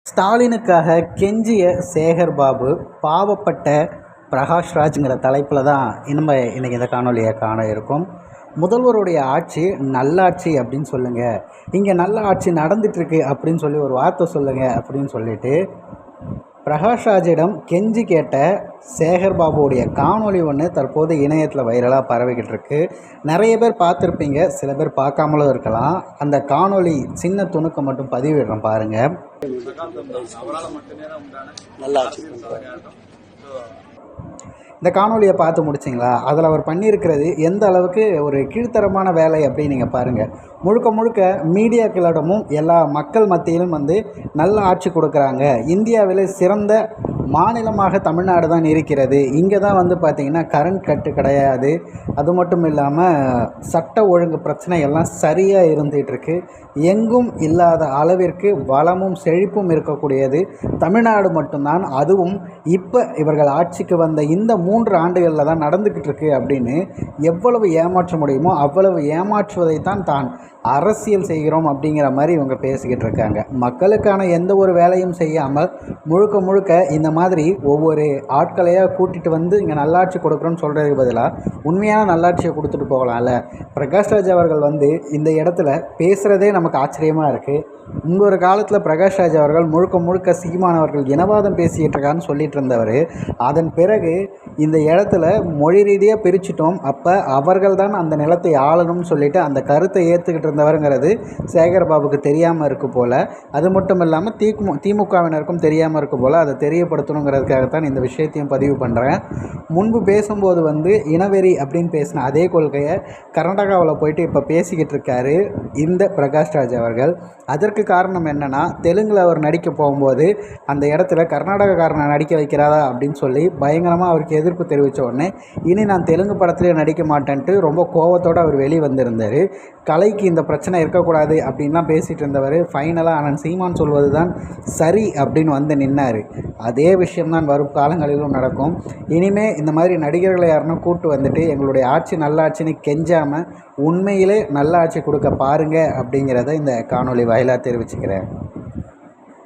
ஸ்டாலினுக்காக கெஞ்சிய சேகர் பாபு பாவப்பட்ட பிரகாஷ்ராஜ்ங்கிற தலைப்பில் தான் நம்ம இன்றைக்கி இந்த காணொலியை காண இருக்கோம். முதல்வருடைய ஆட்சி நல்லாட்சி அப்படின்னு சொல்லுங்கள், இங்கே நல்ல ஆட்சி நடந்துகிட்ருக்கு அப்படின்னு சொல்லி ஒரு வார்த்தை சொல்லுங்கள் அப்படின்னு சொல்லிட்டு பிரகாஷ்ராஜிடம் கெஞ்சி கேட்ட சேகர் பாபுவுடைய காணொலி ஒன்று தற்போது இணையத்தில் வைரலாக பரவிக்கிட்டு இருக்கு. நிறைய பேர் பார்த்துருப்பீங்க, சில பேர் பார்க்காமலும் இருக்கலாம். அந்த காணொலி சின்ன துணுக்கம் மட்டும் பதிவிடுறோம் பாருங்கள். இந்த காணொலியை பார்த்து முடிச்சிங்களா? அதில் அவர் பண்ணியிருக்கிறது எந்த அளவுக்கு ஒரு கீழ்த்தரமான வேலை அப்படின்னு நீங்கள் பாருங்கள். முழுக்க முழுக்க மீடியாக்களிடமும் எல்லா மக்கள் மத்தியிலும் நல்ல ஆட்சி கொடுக்குறாங்க. இந்தியாவில் சிறந்த மாநிலமாக தமிழ்நாடு தான் இருக்கிறது. இங்கே தான் பார்த்திங்கன்னா கரண்ட் கட்டு கிடையாது. அது மட்டும் இல்லாமல் சட்ட ஒழுங்கு பிரச்சனை எல்லாம் சரியாக இருந்துகிட்ருக்கு. எங்கும் இல்லாத அளவிற்கு வளமும் செழிப்பும் இருக்கக்கூடியது தமிழ்நாடு மட்டும்தான். அதுவும் இப்போ இவர்கள் ஆட்சிக்கு வந்த இந்த 3 ஆண்டுகளில் தான் நடந்துக்கிட்டு இருக்கு அப்படின்னு எவ்வளவு ஏமாற்ற முடியுமோ அவ்வளவு ஏமாற்றுவதைத்தான் தான் அரசியல் செய்கிறோம் அப்படிங்கிற மாதிரி இவங்க பேசிக்கிட்டு இருக்காங்க. மக்களுக்கான எந்த ஒரு வேலையும் செய்யாமல் முழுக்க முழுக்க இந்த மாதிரி ஒவ்வொரு ஆட்களையாக கூட்டிகிட்டு இங்கே நல்லாட்சி கொடுக்குறோன்னு சொல்கிறதுக்கு பதிலாக உண்மையான நல்லாட்சியை கொடுத்துட்டு போகலாம்ல. பிரகாஷ்ராஜ் அவர்கள் இந்த இடத்துல பேசுகிறதே நமக்கு ஆச்சரியமாக இருக்குது. இன்னொரு காலத்தில் பிரகாஷ்ராஜ் அவர்கள் முழுக்க முழுக்க சீமானவர்கள் இனவாதம் பேசிகிட்டு இருக்கான்னு சொல்லிட்டு இருந்தவர், அதன் பிறகு இந்த இடத்துல மொழி ரீதியாக பிரிச்சுட்டோம், அப்போ அவர்கள் தான் அந்த நிலத்தை ஆளணும்னு சொல்லிட்டு அந்த கருத்தை ஏற்றுக்கிட்டு இருந்தவருங்கிறது சேகர் பாபுக்கு தெரியாமல் இருக்கு போல். அது மட்டும் இல்லாமல் திமுகவினருக்கும் தெரியாமல் இருக்கு போல். அதை தெரியப்படுத்தணுங்கிறதுக்காகத்தான் இந்த விஷயத்தையும் பதிவு பண்ணுறேன். முன்பு பேசும்போது இனவெறி அப்படின்னு பேசின அதே கொள்கையை கர்நாடகாவில் போயிட்டு இப்போ பேசிக்கிட்டு இருக்காரு இந்த பிரகாஷ்ராஜ் அவர்கள். அதற்கு காரணம் என்னென்னா, தெலுங்கில் அவர் நடிக்க போகும்போது அந்த இடத்துல கர்நாடகக்காரனை நடிக்க வைக்கிறாரா அப்படின்னு சொல்லி பயங்கரமாக அவருக்கு எதிர்ப்பு தெரிவித்த உடனே இனி நான் தெலுங்கு படத்துலேயே நடிக்க மாட்டேன்ட்டு ரொம்ப கோவத்தோடு அவர் வெளியே வந்திருந்தார். கலைக்கு இந்த பிரச்சனை இருக்கக்கூடாது அப்படின்லாம் பேசிகிட்டு இருந்தவர் ஃபைனலாக அண்ணன் சீமான் சொல்வது தான் சரி அப்படின்னு நின்னார். அதே விஷயம்தான் வரும் காலங்களிலும் நடக்கும். இனிமே இந்த மாதிரி நடிகர்களை யாருன்னா கூப்பிட்டு எங்களுடைய ஆட்சி நல்லாட்சின்னு கெஞ்சாமல் உண்மையிலே நல்ல ஆட்சி கொடுக்க பாருங்கள் அப்படிங்கிறத இந்த காணொலி வாயிலாக தெரிவிச்சுக்கிறேன்.